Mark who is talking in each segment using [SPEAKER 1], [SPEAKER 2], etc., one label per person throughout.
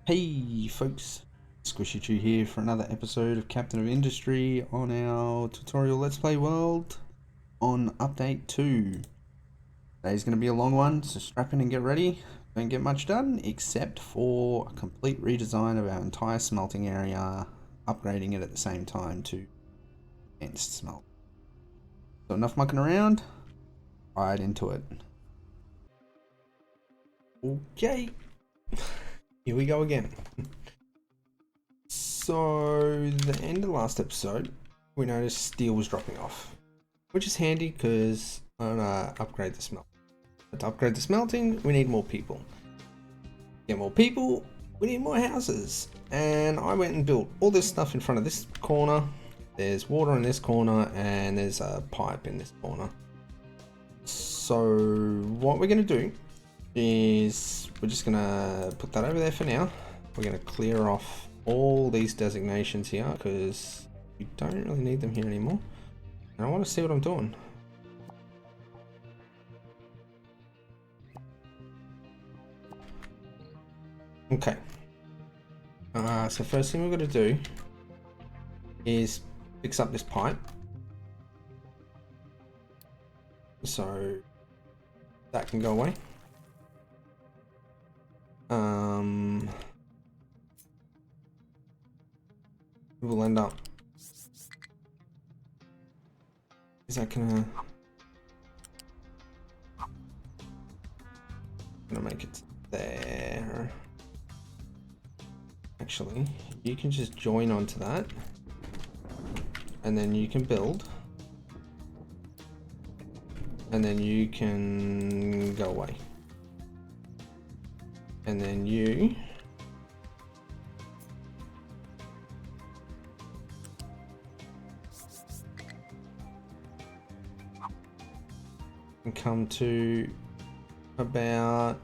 [SPEAKER 1] Hey folks, Squishy Chew here for another episode of Captain of Industry on our tutorial Let's Play world on update 2. Today's going to be a long one, so strap in and get ready. Don't get much done except for a complete redesign of our entire smelting area, upgrading it at the same time to advanced smelt. So enough mucking around, right into it. Okay, here we go again. So, the end of the last episode, we noticed steel was dropping off, which is handy because I want to upgrade the smelting. But to upgrade the smelting, we need more people. To get more people, we need more houses. And I went and built all this stuff in front of this corner. There's water in this corner, and there's a pipe in this corner. So, what we're going to do is we're just going to put that over there for now. We're going to clear off all these designations here because we don't really need them here anymore. And I want to see what I'm doing. Okay. So first thing we're going to do is fix up this pipe. So that can go away. We'll end up, is that gonna make it there? Actually, you can just join onto that and then you can build and then you can go away and then you and come to about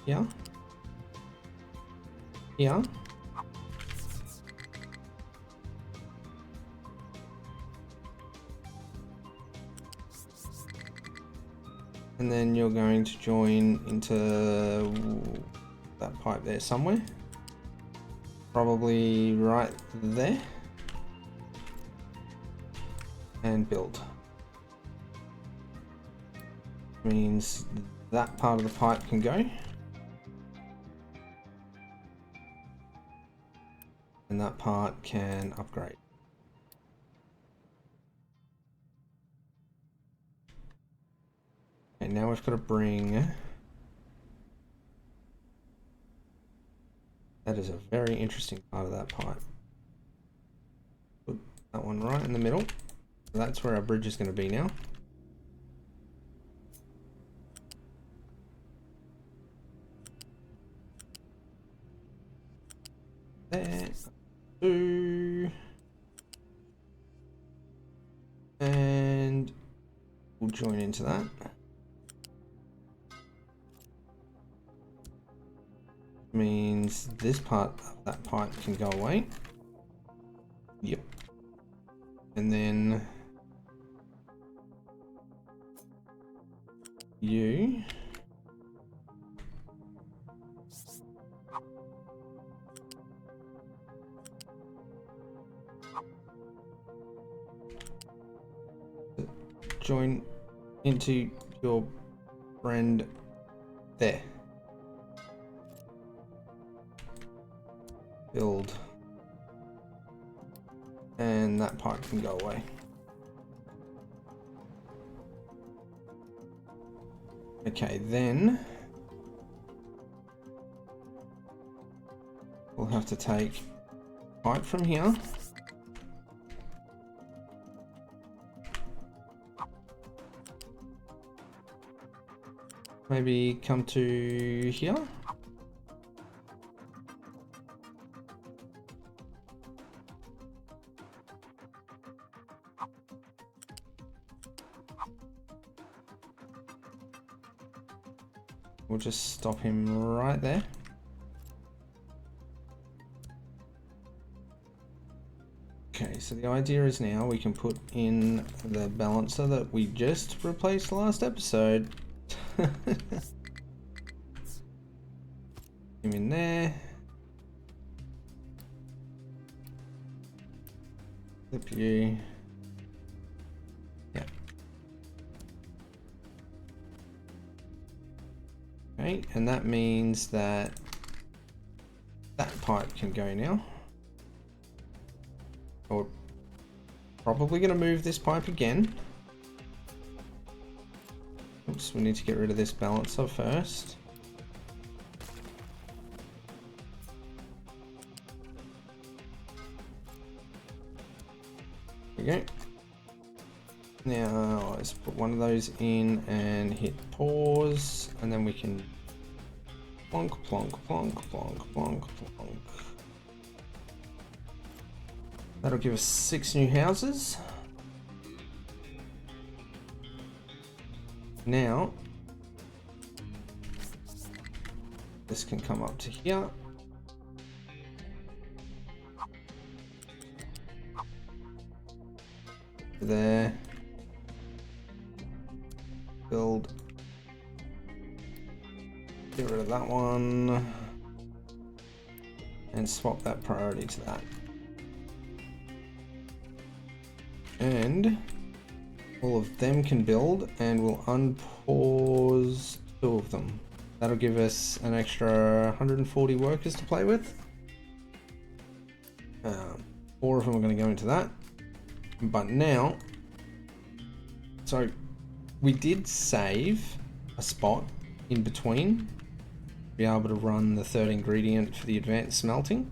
[SPEAKER 1] here, here, and then you're going to join into that pipe there somewhere, probably right there, and build. Means that part of the pipe can go, and that part can upgrade. Okay, now we've got to bring, that is a very interesting part of that pipe. Put that one right in the middle. That's where our bridge is going to be now. There, 2, and we'll join into that. Means this part of that pipe can go away. Yep. And then you join into your friend there. Build. And that pipe can go away. Okay, then we'll have to take pipe from here. Maybe come to here. We'll just stop him right there. Okay, so the idea is now we can put in the balancer that we just replaced last episode. him in there. Flip you. Yeah. Okay, and that means that that pipe can go now. We're probably going to move this pipe again. Oops, we need to get rid of this balancer first. There we go. Now let's put one of those in and hit pause, and then we can plonk, plonk, plonk, plonk, plonk, plonk. That'll give us 6 new houses. Now, this can come up to here. There. Build. Get rid of that one. And swap that priority to that. And all of them can build, and we'll unpause 2 of them. That'll give us an extra 140 workers to play with. 4 of them are going to go into that. But now, so we did save a spot in between to be able to run the 3rd ingredient for the advanced smelting.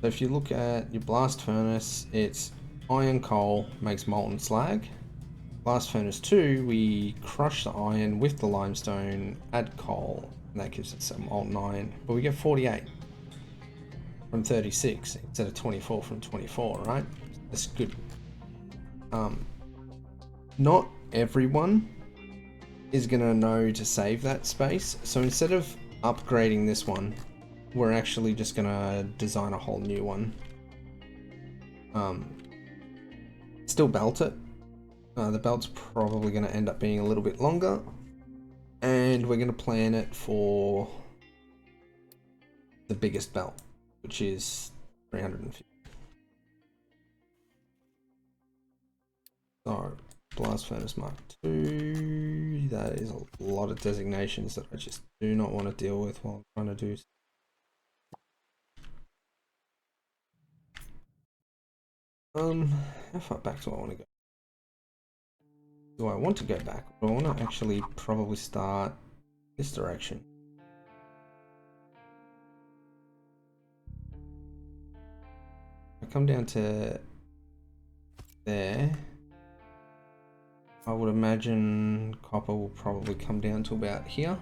[SPEAKER 1] So if you look at your blast furnace, it's iron coal makes molten slag. Blast furnace 2, we crush the iron with the limestone, add coal, and that gives us some molten iron. But we get 48 from 36 instead of 24 from 24, right? That's good. Not everyone is gonna know to save that space, so instead of upgrading this one, we're actually just gonna design a whole new one. Still belt it. The belt's probably going to end up being a little bit longer, and we're going to plan it for the biggest belt, which is 350. So, Blast Furnace Mark II, that is a lot of designations that I just do not want to deal with while I'm trying to do. How far back do I want to go? Do I want to go back? Or do I want to actually probably start this direction? I come down to there. I would imagine copper will probably come down to about here.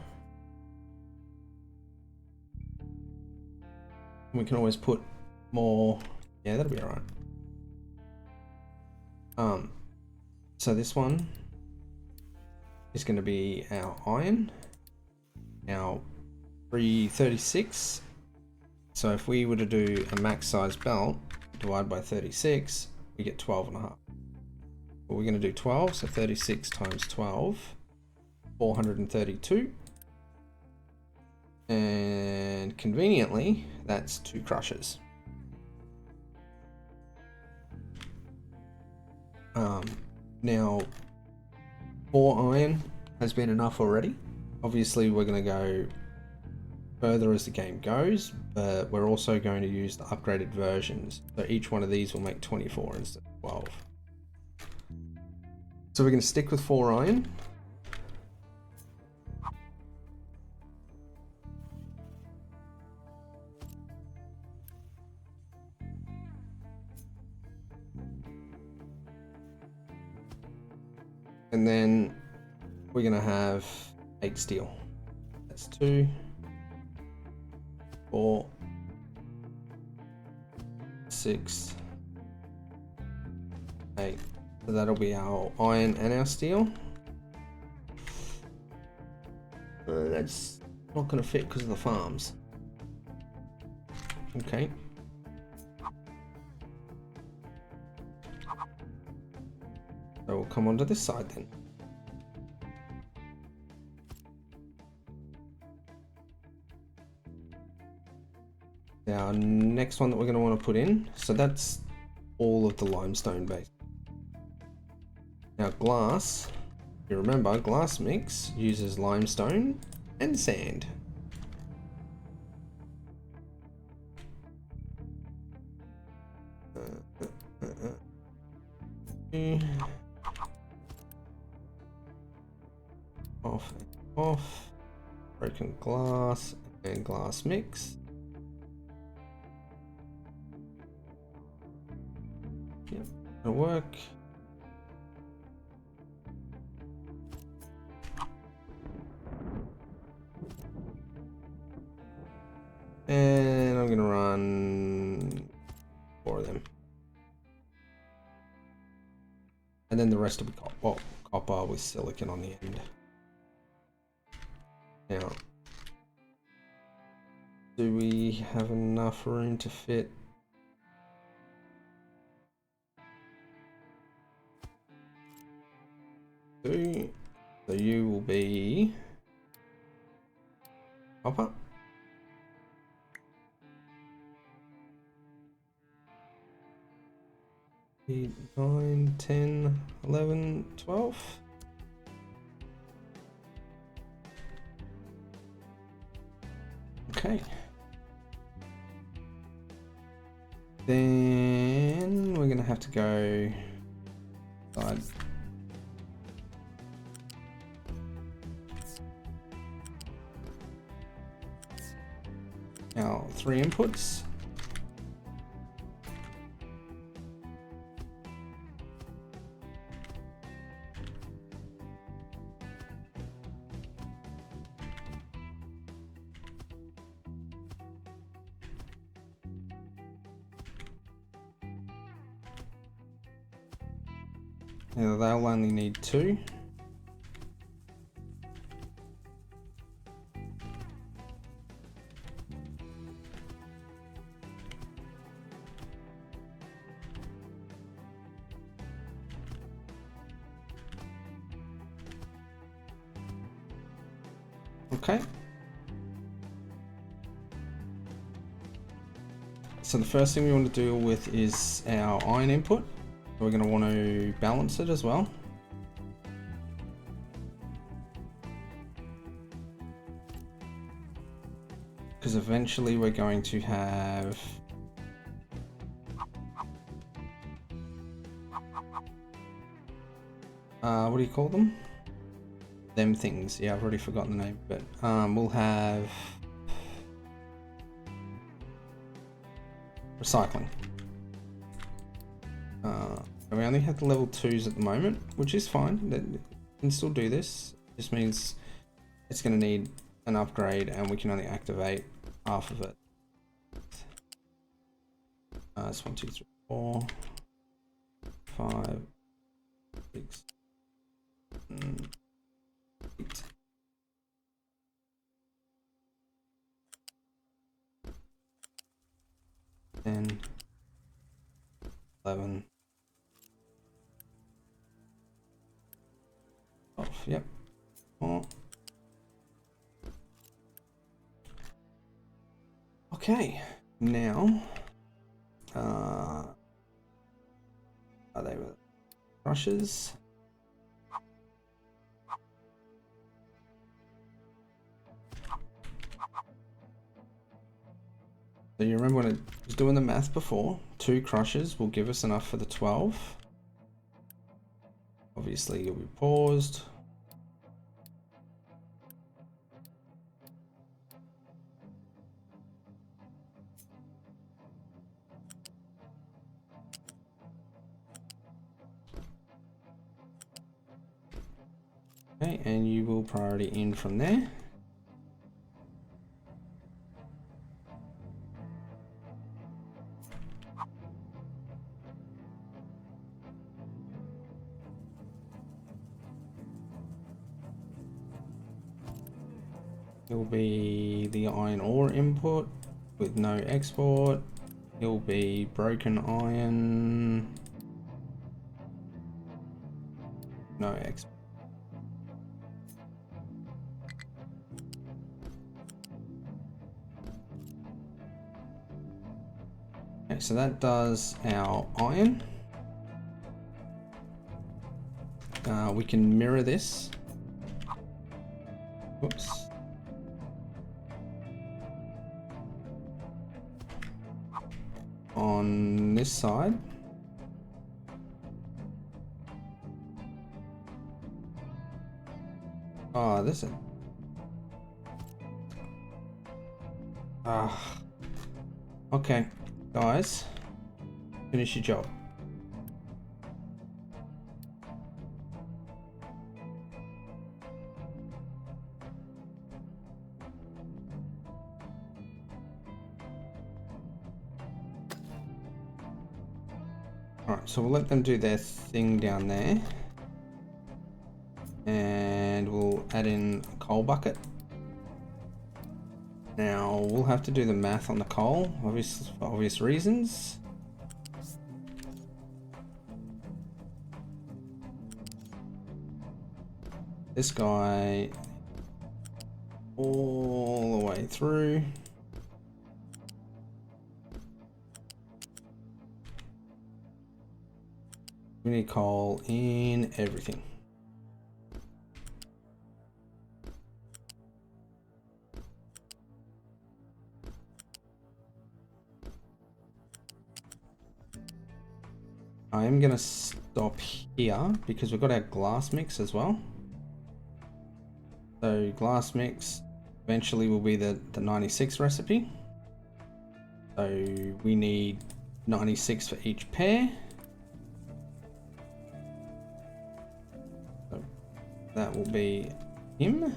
[SPEAKER 1] We can always put more. Yeah, that'll be alright. So this one is going to be our iron. Now 336. So if we were to do a max size belt, divide by 36, we get 12.5. But we're going to do 12, so 36 times 12, 432. And conveniently, that's 2 crushers. Now 4 iron has been enough already. Obviously we're going to go further as the game goes, but we're also going to use the upgraded versions. So each one of these will make 24 instead of 12. So we're going to stick with 4 iron. And then we're going to have 8 steel. That's 2, 4, 6, 8. So that'll be our iron and our steel. That's not going to fit because of the farms. Okay. So we'll come onto this side then. Our next one that we're going to want to put in, so that's all of the limestone base. Now glass, if you remember, glass mix uses limestone and sand. Off and off, broken glass and glass mix. Yep, that'll work. And I'm gonna run 4 of them. And then the rest will be copper with silicon on the end. Now, do we have enough room to fit? So you will be copper. 8, 9, 10, 11, 12. Okay. Then we're gonna have to go side. Now 3 inputs. Now they'll only need 2. Okay. So the first thing we want to deal with is our iron input. So we're going to want to balance it as well. Because eventually we're going to have what do you call them? Them things. Yeah, I've already forgotten the name, but we'll have recycling. We only have the level 2s at the moment, which is fine. We can still do this. It just means it's going to need an upgrade, and we can only activate half of it. It's 1, 2, 3, 4, 5, 6, 8. And 11. Off, yep. Oh. Okay, now are they brushes? So you remember when it was doing the math before, 2 crushes will give us enough for the 12. Obviously you'll be paused. Okay, and you will priority in from there. It will be the iron ore input with no export. It will be broken iron, no export. so that does our iron. We can mirror this. Whoops. On this side. Oh, this is... Okay, guys. Finish your job. Alright, so we'll let them do their thing down there. And we'll add in a coal bucket. Now, we'll have to do the math on the coal, for obvious reasons. This guy all the way through. We need coal in everything. I am going to stop here because we've got our glass mix as well. So glass mix eventually will be the 96 recipe. So we need 96 for each pair. So that will be him.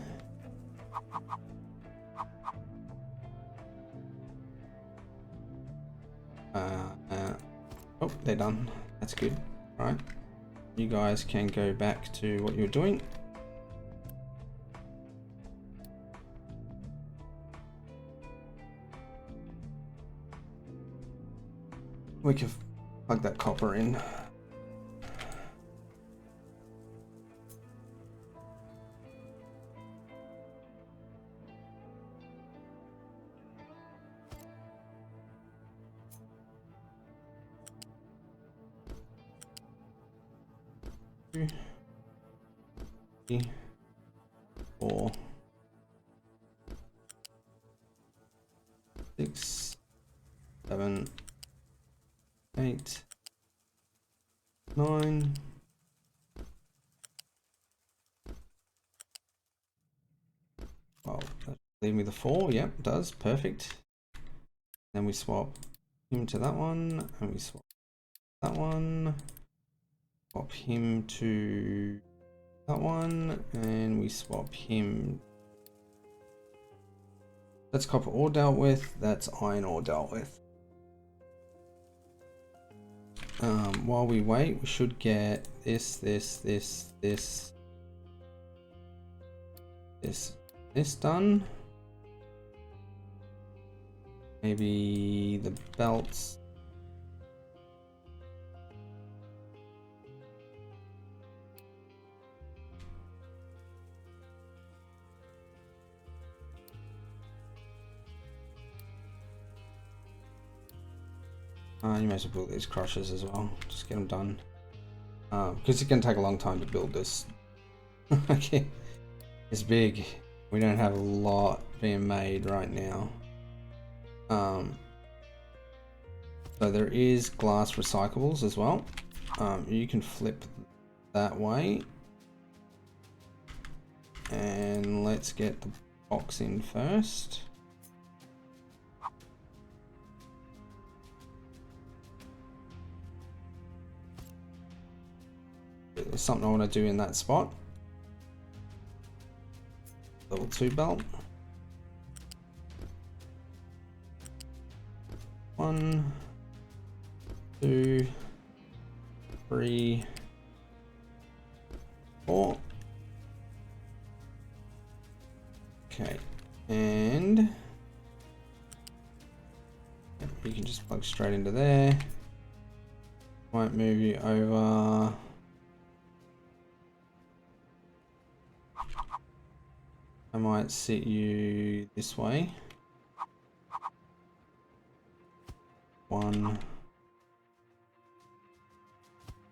[SPEAKER 1] Oh, they're done. That's good. All right. You guys can go back to what you're doing. We can plug that copper in. Three, 4, 6, 7, 8, 9. Well, leave me the 4. Yep, it does. Perfect. Then we swap him to that one, and we swap that one. Swap him to that one, and we swap him. That's copper ore dealt with. That's iron ore dealt with. While we wait, we should get this done. Maybe the belts. You may as well build these crushers as well. Just get them done. Because it's going to take a long time to build this. Okay. It's big. We don't have a lot being made right now. So there is glass recyclables as well. You can flip that way. And let's get the box in first. There's something I want to do in that spot. Level 2 belt. 1, 2, 3, 4. Okay, and you can just plug straight into there. Might move you over. I might sit you this way. 1,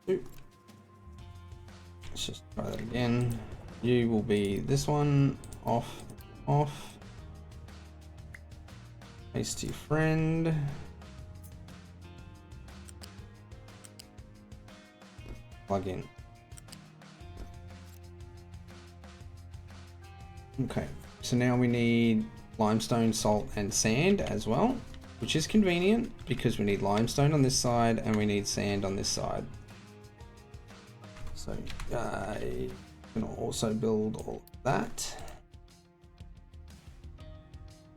[SPEAKER 1] 2. Let's just try that again. You will be this one, off, off. Paste to your friend. Plug in. Okay, so now we need limestone, salt, and sand as well, which is convenient because we need limestone on this side and we need sand on this side. So I'm gonna also build all of that.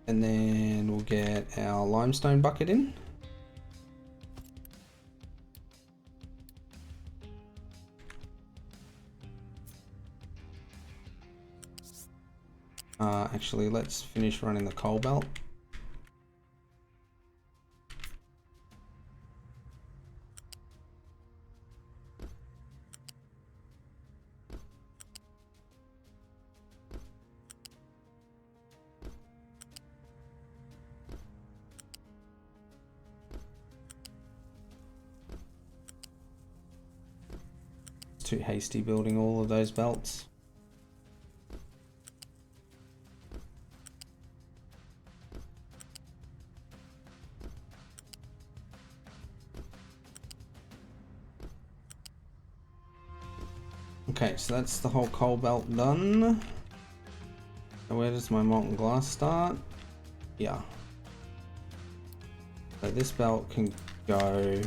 [SPEAKER 1] And then we'll get our limestone bucket in. Actually, let's finish running the coal belt. It's too hasty building all of those belts. Okay, so that's the whole coal belt done. So where does my molten glass start? Yeah. So this belt can go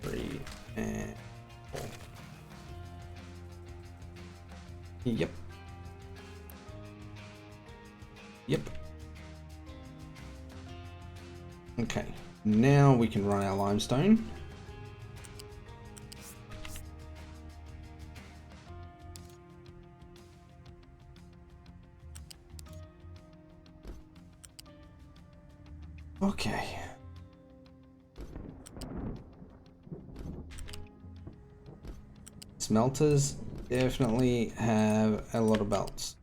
[SPEAKER 1] 3 and 4. Yep. Yep. Okay, now we can run our limestone. Okay. Smelters definitely have a lot of belts.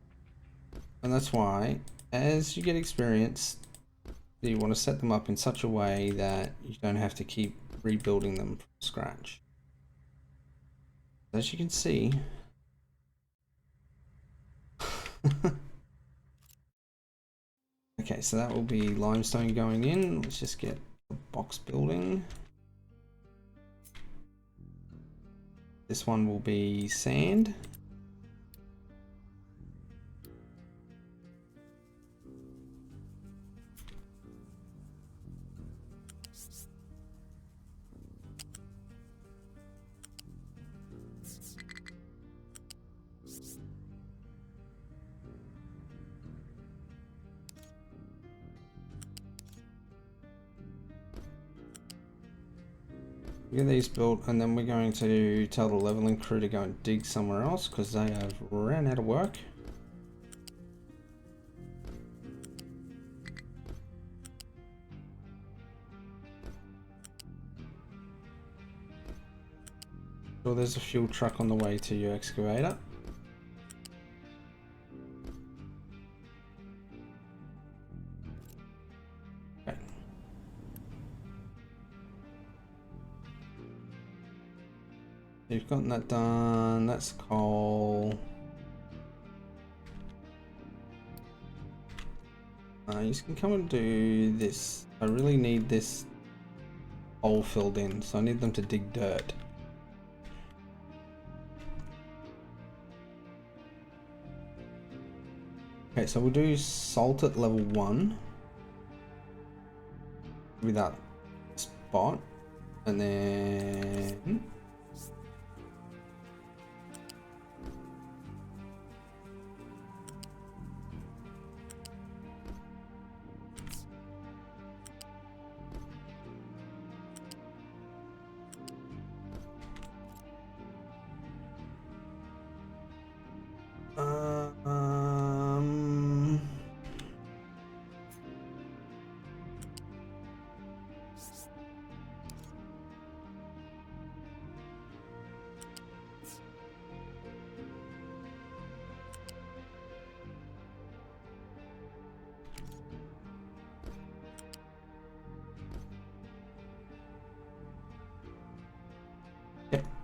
[SPEAKER 1] And that's why, as you get experience, you want to set them up in such a way that you don't have to keep rebuilding them from scratch. As you can see, okay, so that will be limestone going in. Let's just get a box building. This one will be sand. Get these built, and then we're going to tell the leveling crew to go and dig somewhere else because they have ran out of work. So there's a fuel truck on the way to your excavator. Okay. You've gotten that done. That's coal. You can come and do this. I really need this hole filled in, so I need them to dig dirt. Okay, so we'll do salt at level 1 with that spot, and then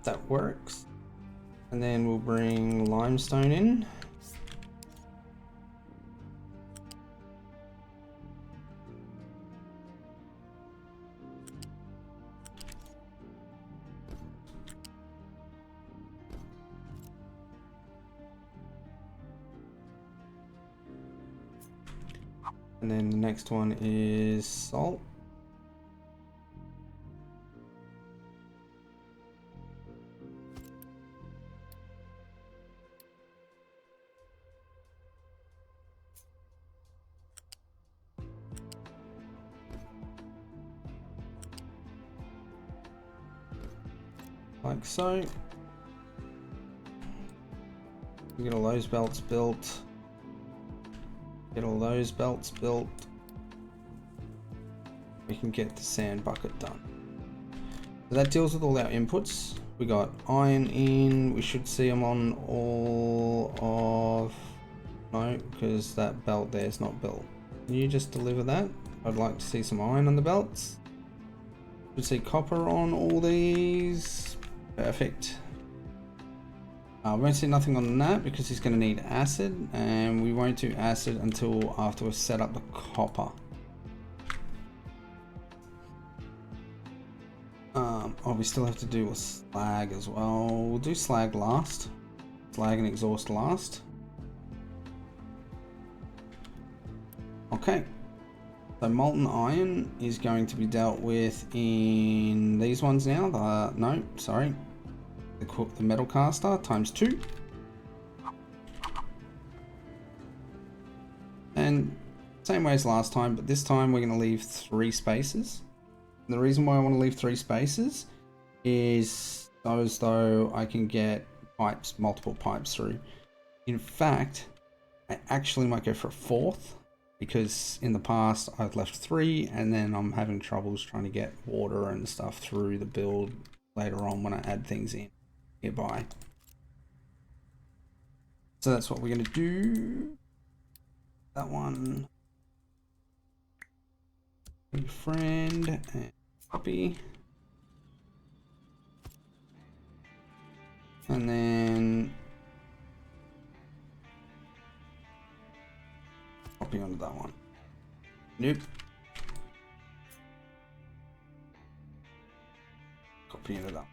[SPEAKER 1] That works. And then we'll bring limestone in. And then the next one is salt. Like so. We get all those belts built. Get all those belts built. We can get the sand bucket done. So that deals with all our inputs. We got iron in. We should see them on all of... No, because that belt there is not built. Can you just deliver that? I'd like to see some iron on the belts. Should see copper on all these. Perfect. We won't see nothing on that because he's going to need acid, and we won't do acid until after we've set up the copper. Oh, we still have to do a slag as well. We'll do slag last. Slag and exhaust last. Okay. So molten iron is going to be dealt with in these ones now. No, sorry. The metal caster times 2. And same way as last time, but this time we're going to leave 3 spaces. And the reason why I want to leave 3 spaces is so as though I can get pipes, multiple pipes through. In fact, I actually might go for a 4th, because in the past I've left 3 and then I'm having troubles trying to get water and stuff through the build later on when I add things in nearby. So that's what we're going to do. That one. Friend and copy. And then copy onto that one. Nope. Copy into that one.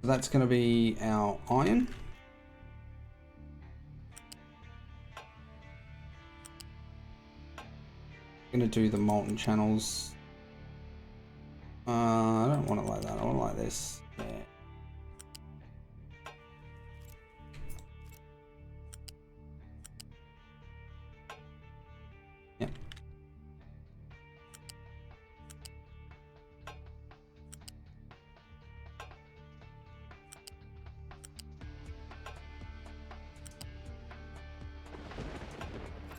[SPEAKER 1] So that's going to be our iron. I'm going to do the molten channels. I don't want it like that. I want it like this. Yeah. Yep.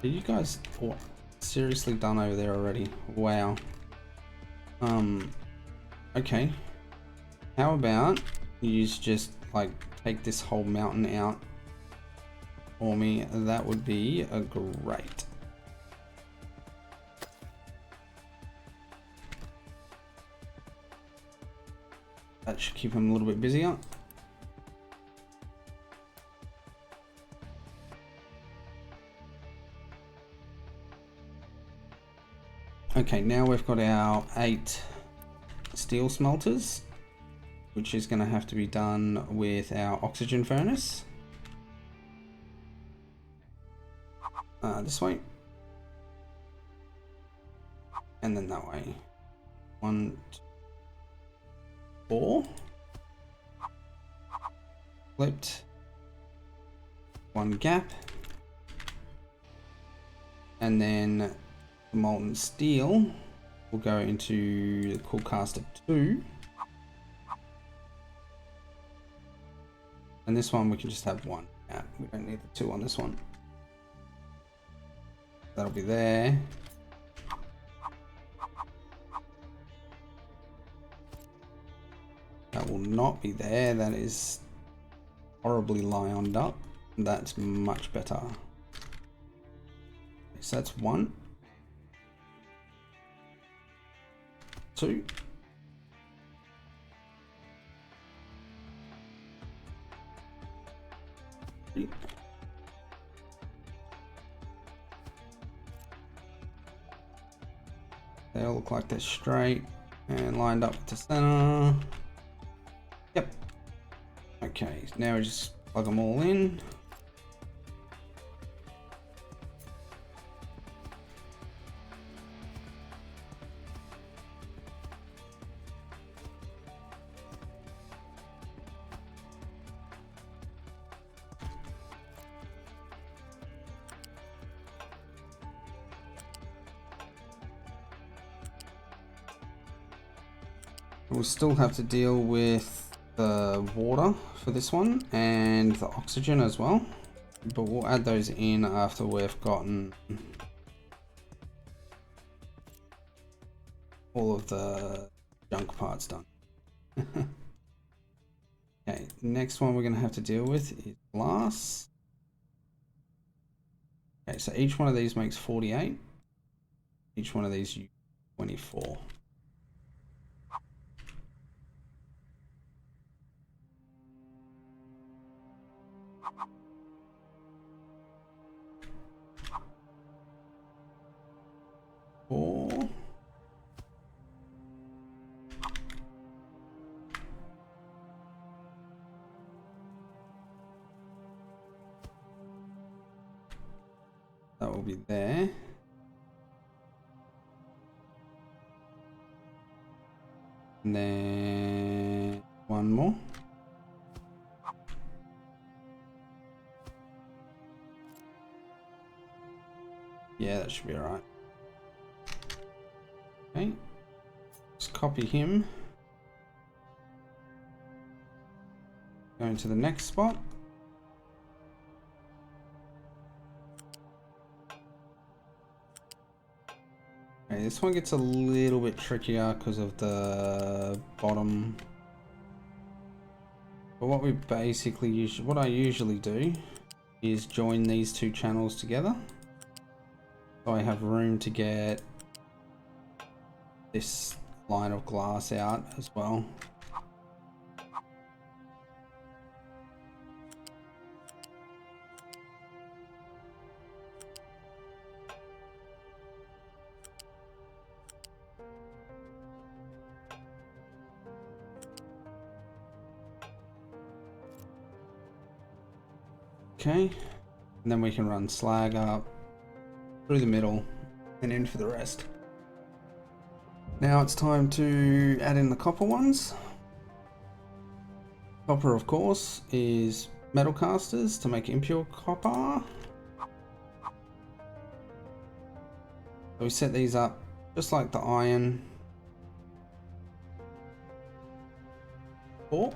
[SPEAKER 1] Are you guys seriously done over there already? Wow. Okay. How about you just like take this whole mountain out for me? That would be a great. That should keep him a little bit busier. Okay, now we've got our 8 steel smelters, which is going to have to be done with our oxygen furnace. This way. And then that way. 1, 2, 4. Flipped. 1 gap. And then the molten steel will go into the cool caster 2. And this one we can just have 1 gap. We don't need the 2 on this one. That'll be there. That will not be there. That is horribly lined up. That's much better. So that's 1. 2. They all look like they're straight and lined up with the center. Yep. Okay, now we just plug them all in. We'll still have to deal with the water for this one and the oxygen as well, but we'll add those in after we've gotten all of the junk parts done. Okay, next one we're going to have to deal with is glass. Okay, so each one of these makes 48. Each one of these 24. Four. That will be there. And then one more. Yeah, that should be alright. Okay, let's copy him. Go into the next spot. Okay, this one gets a little bit trickier because of the bottom. But what we basically what I usually do is join these two channels together. So I have room to get this line of glass out as well. Okay, and then we can run slag up through the middle and in for the rest. Now it's time to add in the copper ones. Copper, of course, is metal casters to make impure copper. So we set these up just like the iron. Four.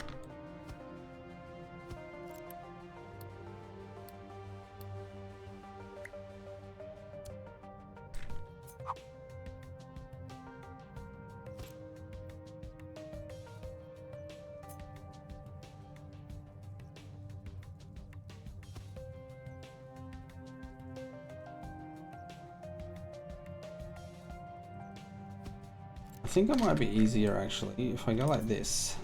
[SPEAKER 1] I think it might be easier actually if I go like this.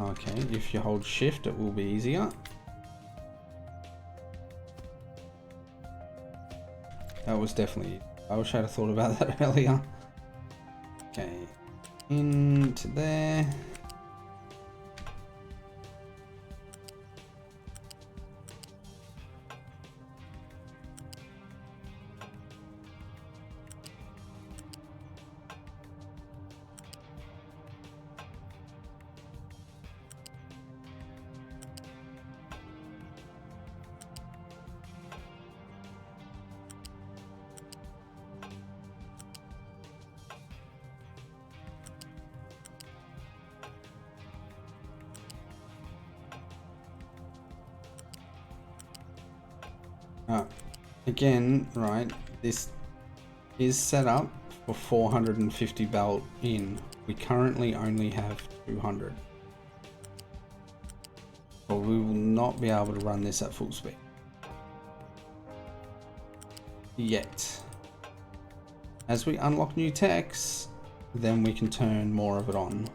[SPEAKER 1] Okay, if you hold shift it will be easier. That was definitely, I wish I'd have thought about that earlier. Okay, into there. Again, right, this is set up for 450 belt in. We currently only have 200. But we will not be able to run this at full speed. Yet. As we unlock new techs, then we can turn more of it on.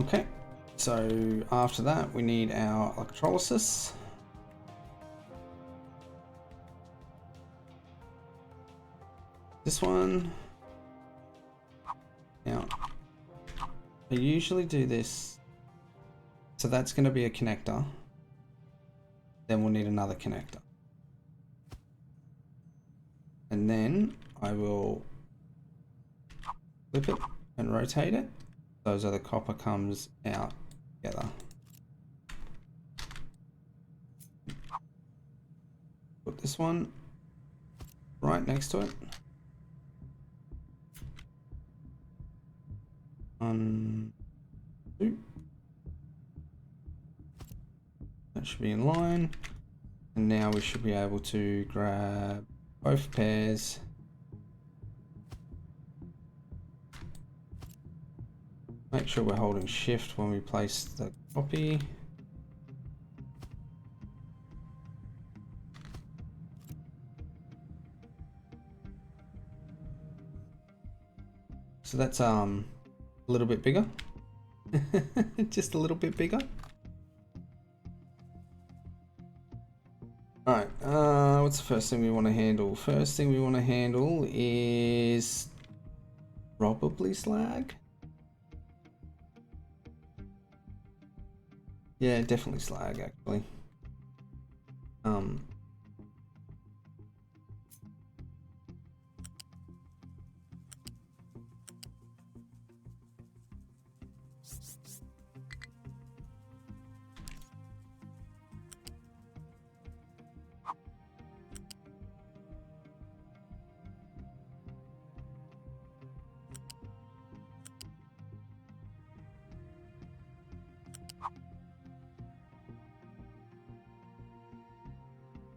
[SPEAKER 1] Okay, so after that we need our electrolysis. This one. Now, I usually do this. So that's going to be a connector. Then we'll need another connector. And then I will flip it and rotate it. So the copper comes out together. Put this one right next to it. 1, 2. That should be in line. And now we should be able to grab both pairs. Make sure we're holding shift when we place the copy. So that's a little bit bigger. Just a little bit bigger. Alright, what's the first thing we want to handle? First thing we want to handle is probably slag. Yeah, definitely slag actually.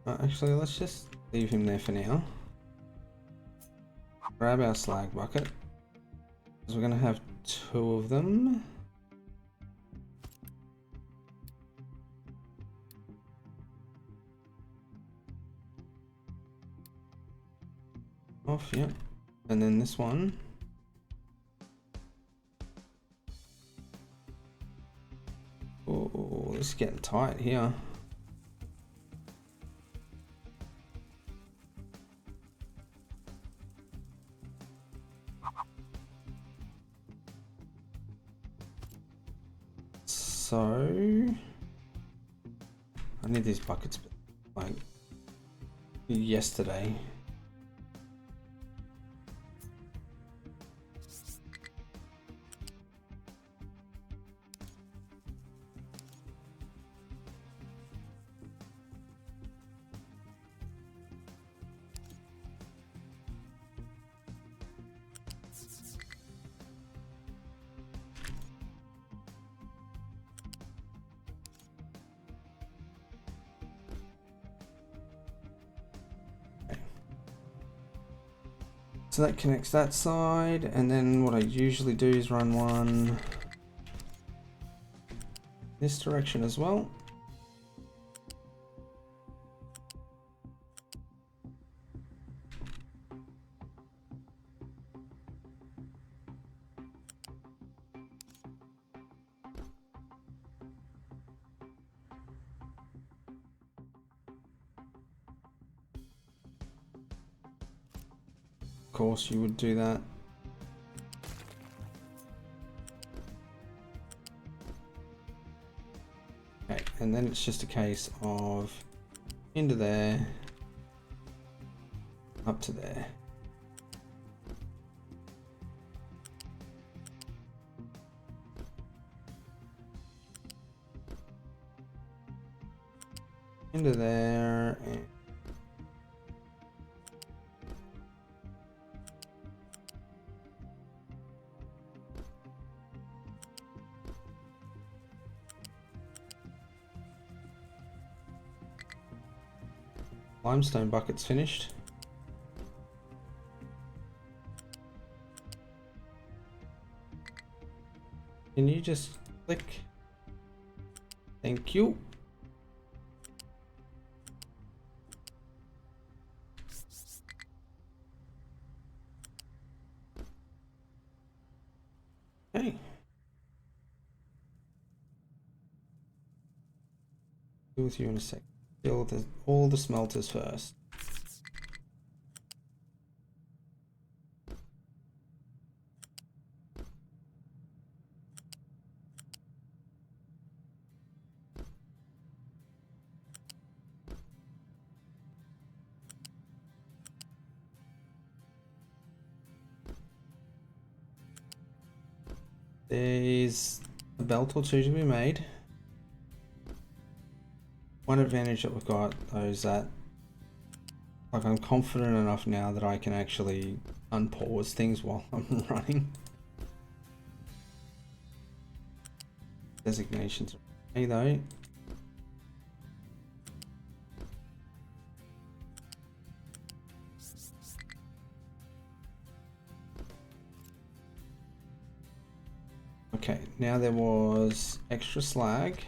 [SPEAKER 1] Actually, let's just leave him there for now. Grab our slag bucket, because we're going to have 2 of them. Off, yeah. And then this one. Oh, this is getting tight here. So I need these buckets like yesterday. So that connects that side, and then what I usually do is run one this direction as well. Of course you would do that. Okay, and then it's just a case of into there, up to there. Into there, and limestone bucket's finished. Can you just click? Thank you. Okay. Deal with you in a sec. Deal with all the smelters first. There's a belt or two to be made. One advantage that we've got though is that I'm confident enough now that I can actually unpause things while I'm running. Designations are okay though. Okay, now there was extra slag.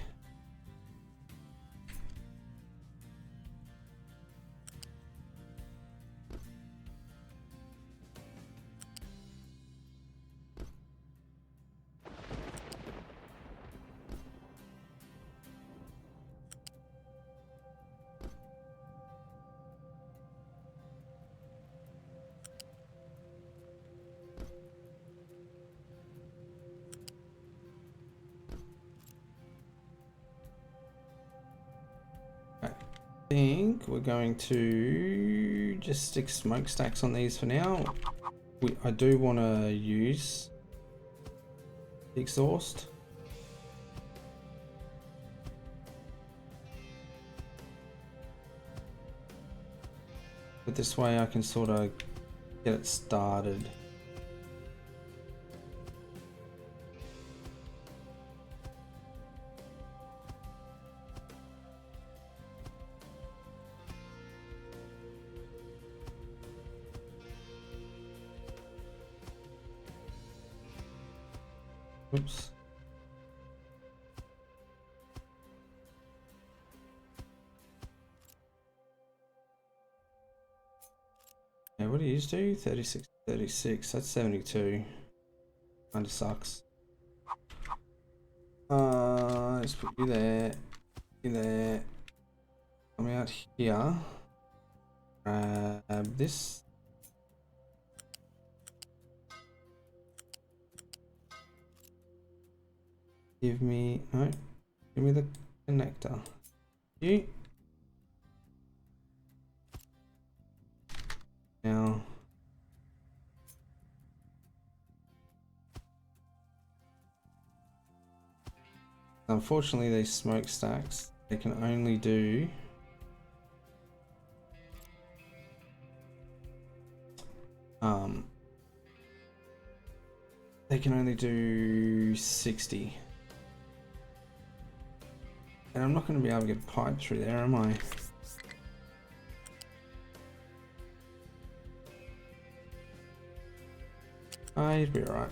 [SPEAKER 1] I think we're going to just stick smokestacks on these for now. I do want to use the exhaust. But this way I can sort of get it started. Oops. Yeah, what do you do? 36, 36. That's 72. Kinda sucks. Let's put you there. You there. Come out here. Grab this. Give me the connector. You. Now. Unfortunately, these smokestacks, they can only do they can only do 60. And I'm not going to be able to get a pipe through there, am I? You'd be alright.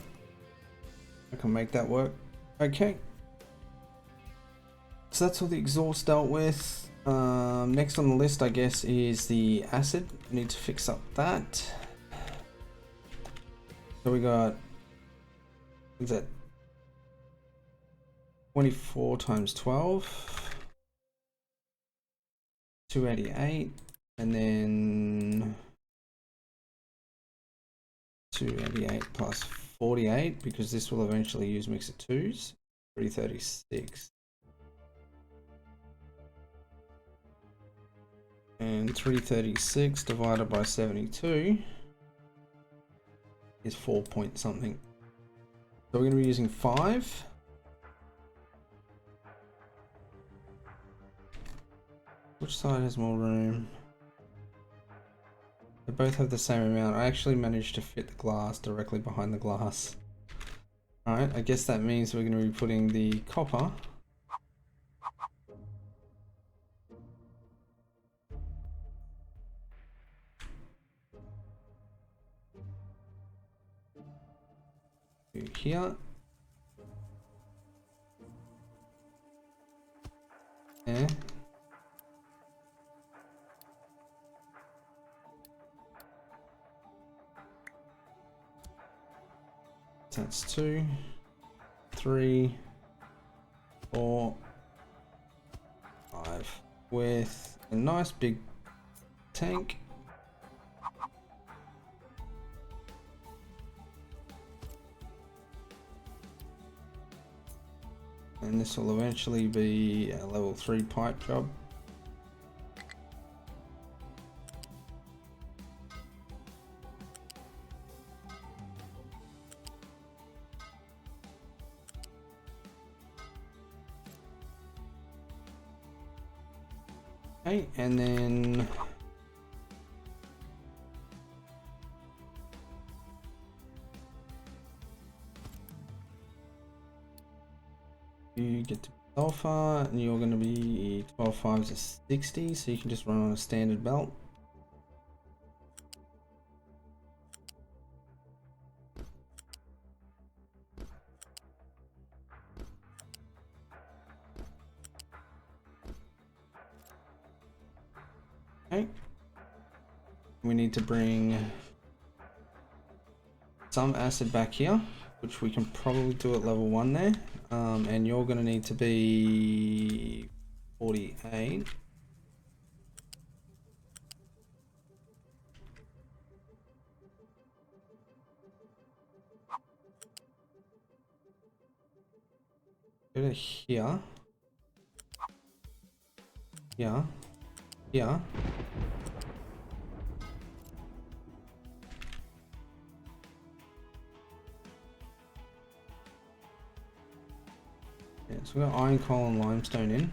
[SPEAKER 1] I can make that work. Okay. So that's all the exhaust dealt with. Next on the list, I guess, is the acid. Need to fix up that. So we got, what's that? 24 times 12. 288. And then 288 plus 48, because this will eventually use mixer 2s. 336. And 336 divided by 72 is 4 point something. So we're going to be using 5. Which side has more room? They both have the same amount. I actually managed to fit the glass directly behind the glass. Alright, I guess that means we're going to be putting the copper here. There. That's 2, 3, 4, 5. 5 with a nice big tank. And this will eventually be a level 3 pipe job. Okay, and then you get to sulfur, and you're going to be 12 5s are 60, so you can just run on a standard belt. Okay, we need to bring some acid back here, which we can probably do at level 1 there. And you're going to need to be 48. Go to here. Here. Here. Yeah, so we've got iron, coal and limestone in.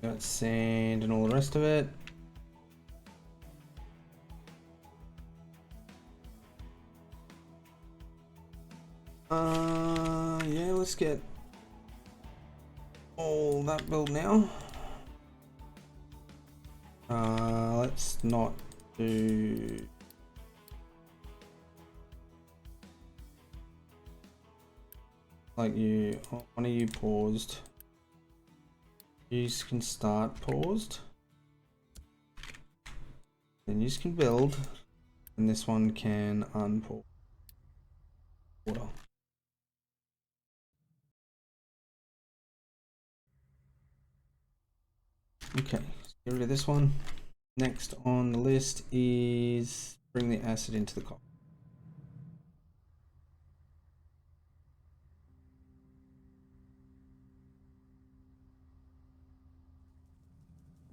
[SPEAKER 1] Got sand and all the rest of it. Yeah, let's get all that built now. Let's not do like you. One of you paused. You can start paused. Then you can build, and this one can unpause water. Okay, get rid of this one. Next on the list is bring the acid into the copper.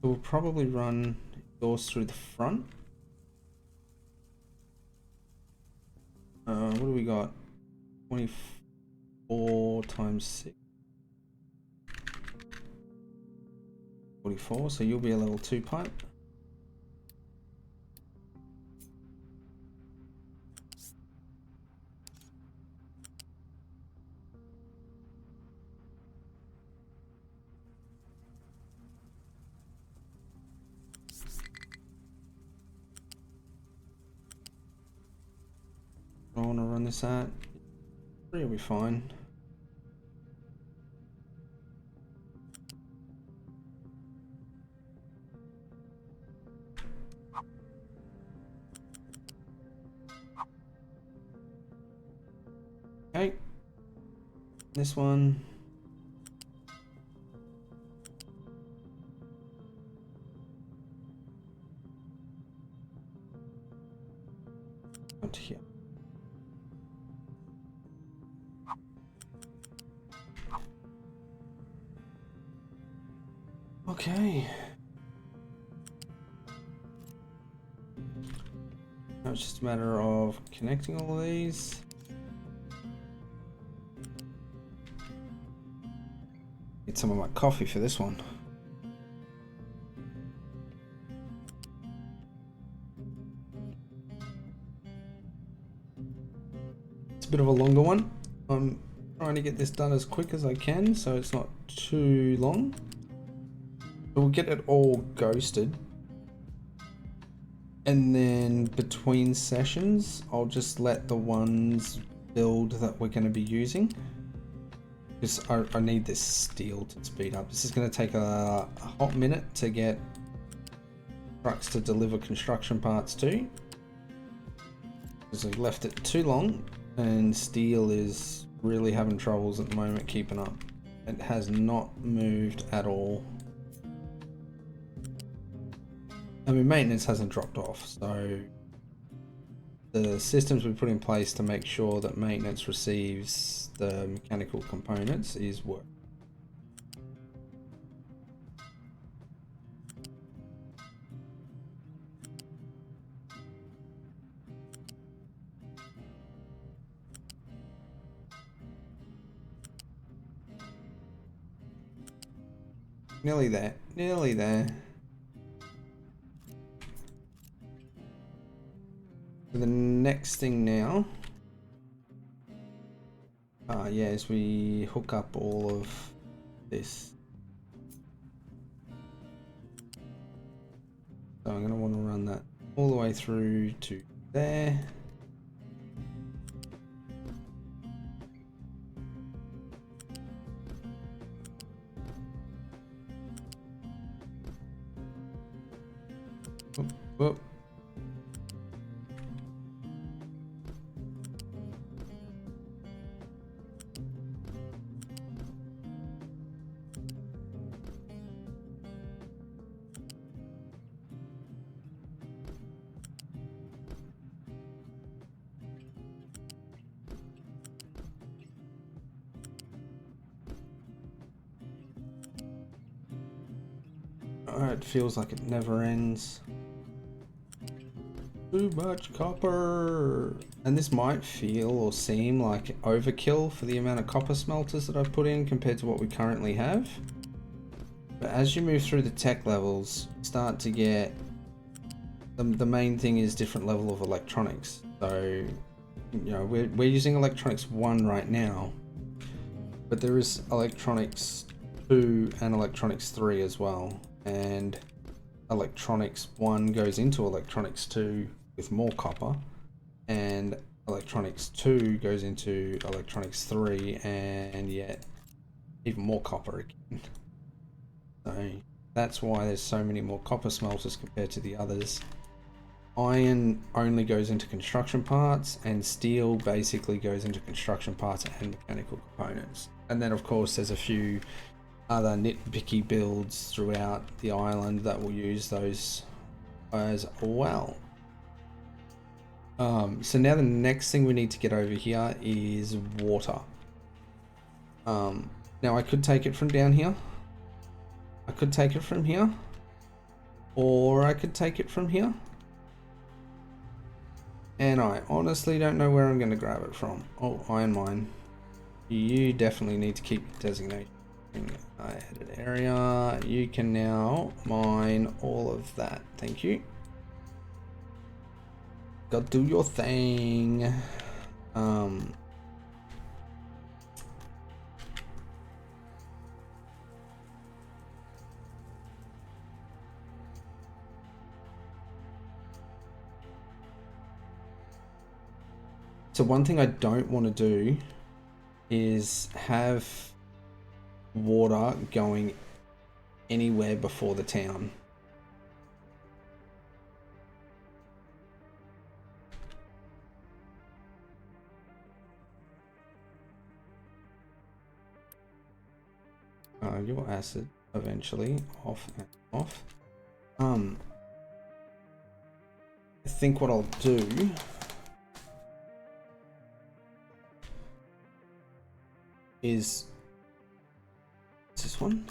[SPEAKER 1] So we'll probably run doors through the front. What do we got? 24 times 6. 44, so you'll be a level 2 pipe. I want to run this at 3 will be fine. Okay, this one. Out here. Okay. Now it's just a matter of connecting all of these. Get some of my coffee for this one. It's a bit of a longer one. I'm trying to get this done as quick as I can so it's not too long. We'll get it all ghosted, and then between sessions I'll just let the ones build that we're going to be using, because I need this steel to speed up. This is going to take a hot minute to get trucks to deliver construction parts to, because I've left it too long and steel is really having troubles at the moment keeping up. It has not moved at all. I mean, maintenance hasn't dropped off, so the systems we put in place to make sure that maintenance receives the mechanical components is work. Nearly there, nearly there. So the next thing now, yeah, is we hook up all of this. So I'm going to want to run that all the way through to there. Whoop, whoop. Oh, it feels like it never ends. Too much copper. And this might feel or seem like overkill for the amount of copper smelters that I've put in compared to what we currently have. But as you move through the tech levels, you start to get the main thing is different level of electronics. So, you know, we're using electronics 1 right now, but there is electronics 2 and electronics 3 as well. And electronics 1 goes into electronics 2 with more copper, and electronics 2 goes into electronics 3 and yet even more copper again. So that's why there's so many more copper smelters compared to the others. Iron only goes into construction parts, and steel basically goes into construction parts and mechanical components. And then of course there's a few other nitpicky builds throughout the island that will use those as well. So now the next thing we need to get over here is water. Now I could take it from down here, I could take it from here, or I could take it from here, and I honestly don't know where I'm going to grab it from. Oh, iron mine. You definitely need to keep designation. Edit area. You can now mine all of that. Thank you. Go do your thing. So one thing I don't want to do is have water going anywhere before the town. Your acid eventually off and off. I think what I'll do is this one.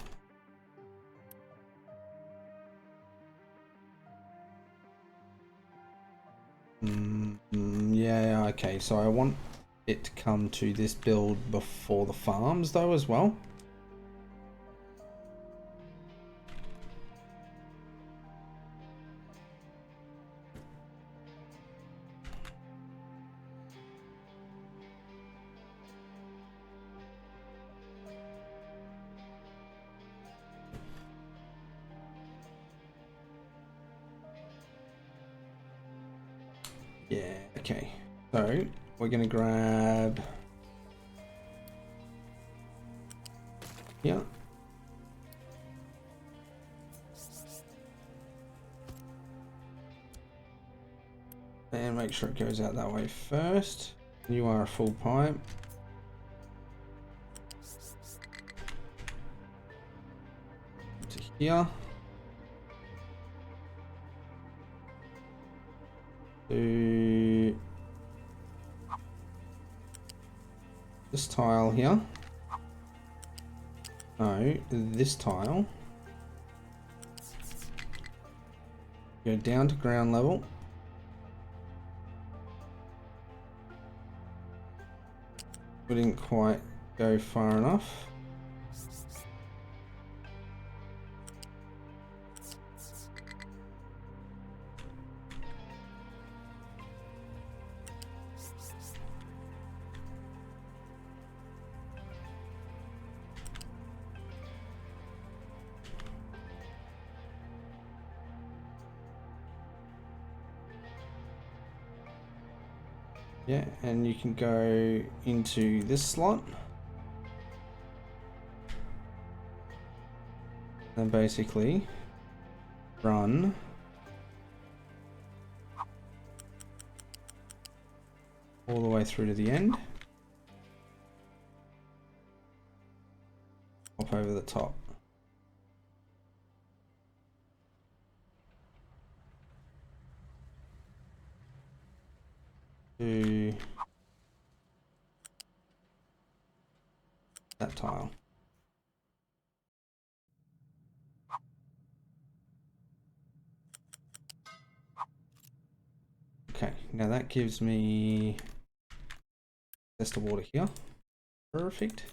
[SPEAKER 1] Yeah, okay, so I want it to come to this build before the farms though as well. Yeah, okay. So we're gonna grab and make sure it goes out that way first. You are a full pipe. here. To this tile here. No, this tile. Go down to ground level. We didn't quite go far enough. Yeah, and you can go into this slot. And basically run all the way through to the end. Hop over the top. To that tile. Okay, now that gives me access to water here. Perfect.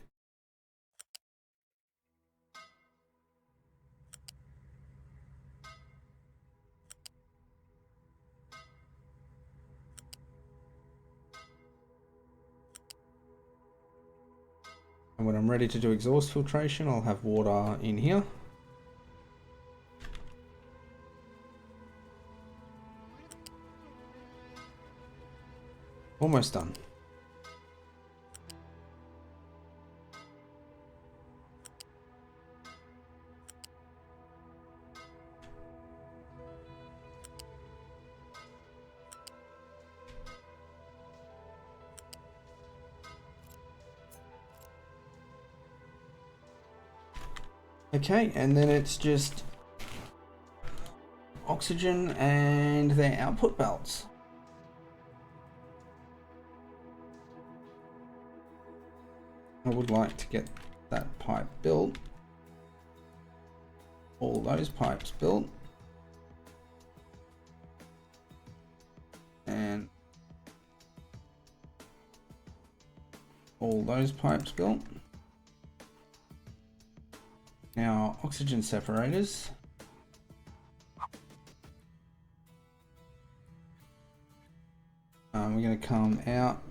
[SPEAKER 1] And when I'm ready to do exhaust filtration, I'll have water in here. Almost done. Okay, and then it's just oxygen and their output belts. I would like to get that pipe built. All those pipes built. And all those pipes built. Now, oxygen separators. We're going to come out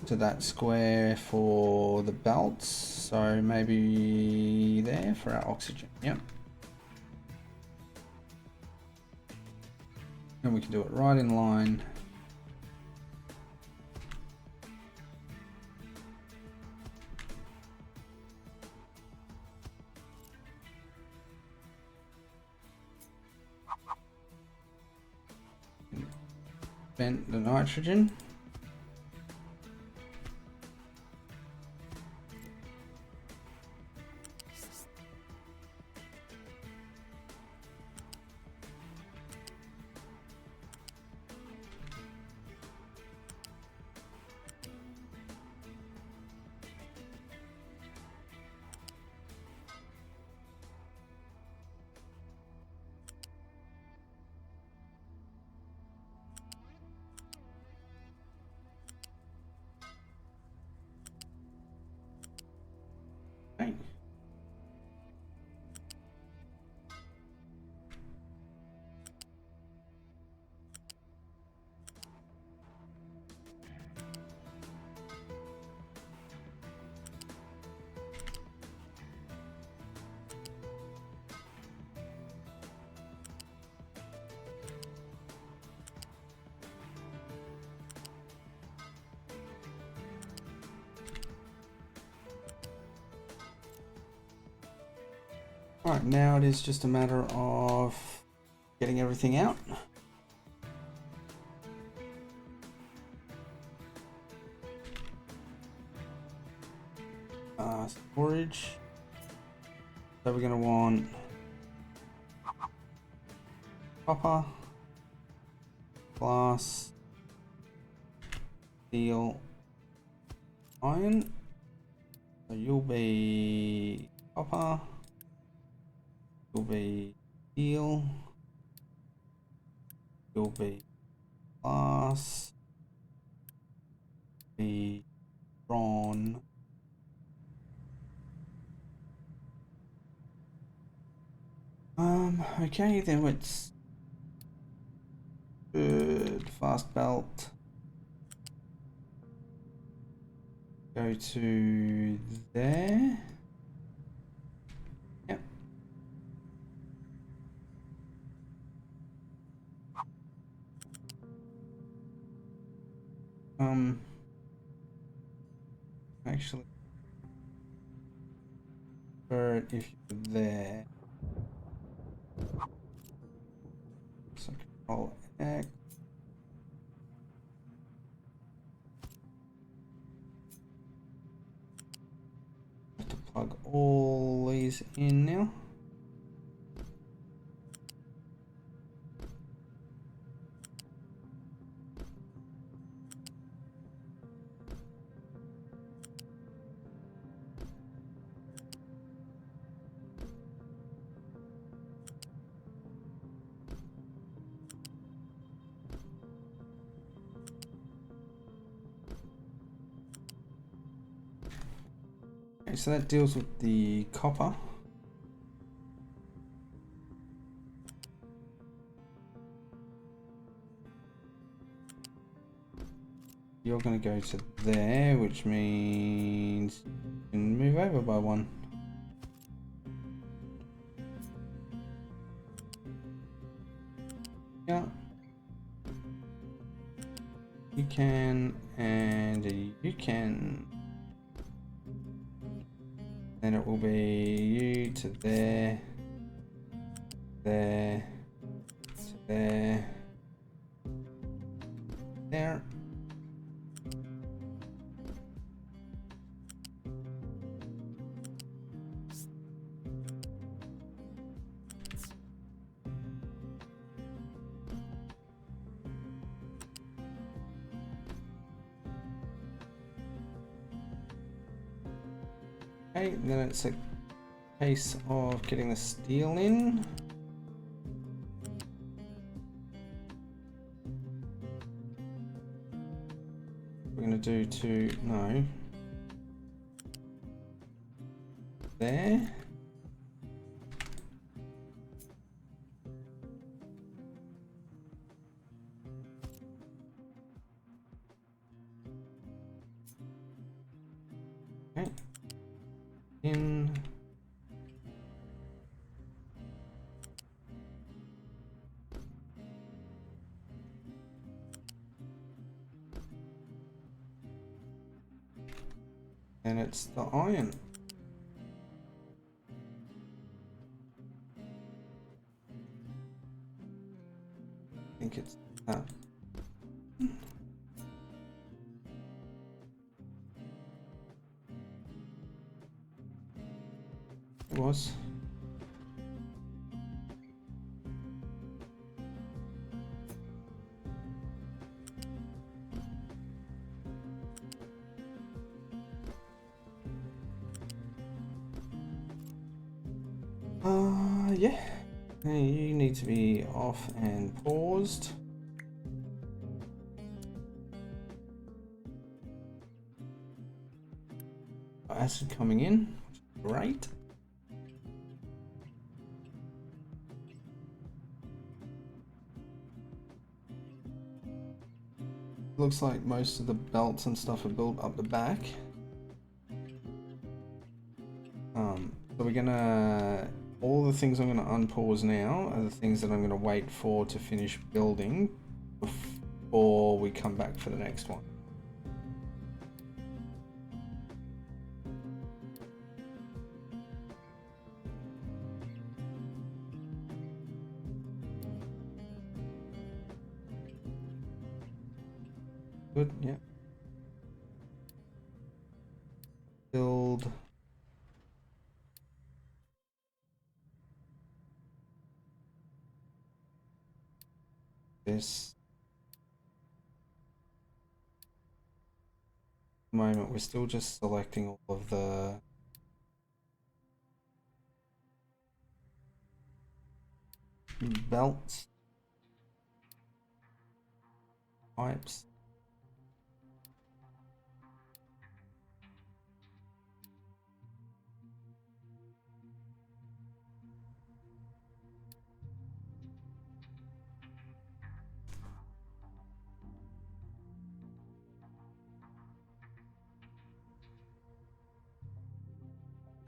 [SPEAKER 1] to that square for the belts. So maybe there for our oxygen. Yep. And we can do it right in line. Vent the nitrogen. Okay. Alright, now it is just a matter of getting everything out. Storage. So we're going to want copper, glass, steel, iron. So you'll be copper, you'll be steel, you'll be glass, be drawn. Okay, then it's good. Fast belt. Go to there. Yep. Actually, if you're there. So Control X. Have to plug all these in now. Okay, so that deals with the copper. You're going to go to there, which means you can move over by one. Yeah. You can, and you can. Then it will be you to there, there, to there, there. Okay, then it's a case of getting the steel in. We're going to do no. There. Okay. In. And it's the iron. I think it's that. It was. Yeah. You need to be off and paused. Acid coming in. Great. Looks like most of the belts and stuff are built up the back. So we're gonna, all the things I'm gonna unpause now are the things that I'm gonna wait for to finish building before we come back for the next one. Good, yeah. Build. this. At the moment, we're still just selecting all of the belts, pipes.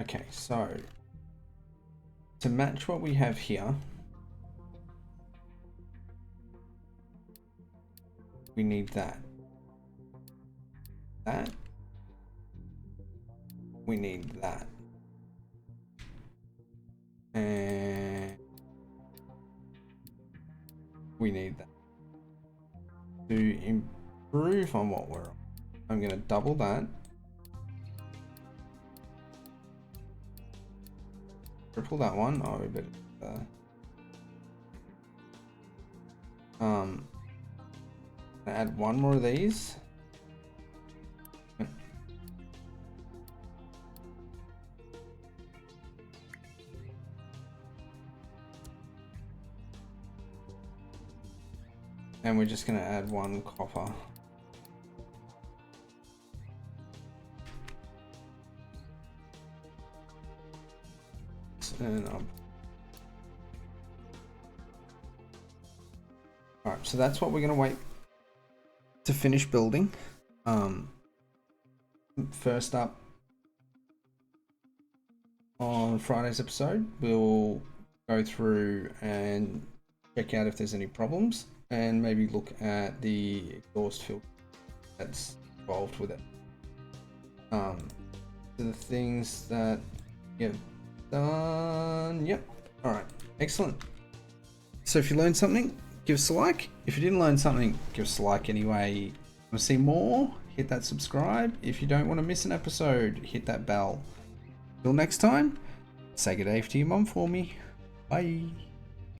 [SPEAKER 1] Okay, so to match what we have here, we need that. That. We need that. And we need that. To improve on what we're on, I'm going to double that. Triple that one. Oh, we better. Add one more of these. And we're just going to add one copper. And alright, so that's what we're going to wait to finish building. First up on Friday's episode, we'll go through and check out if there's any problems and maybe look at the exhaust filter that's involved with it. So the things that get done. Yep. All right. Excellent. So if you learned something, give us a like. If you didn't learn something, give us a like anyway. Want to see more? Hit that subscribe. If you don't want to miss an episode, hit that bell. Till next time, say good day to your mum for me. Bye.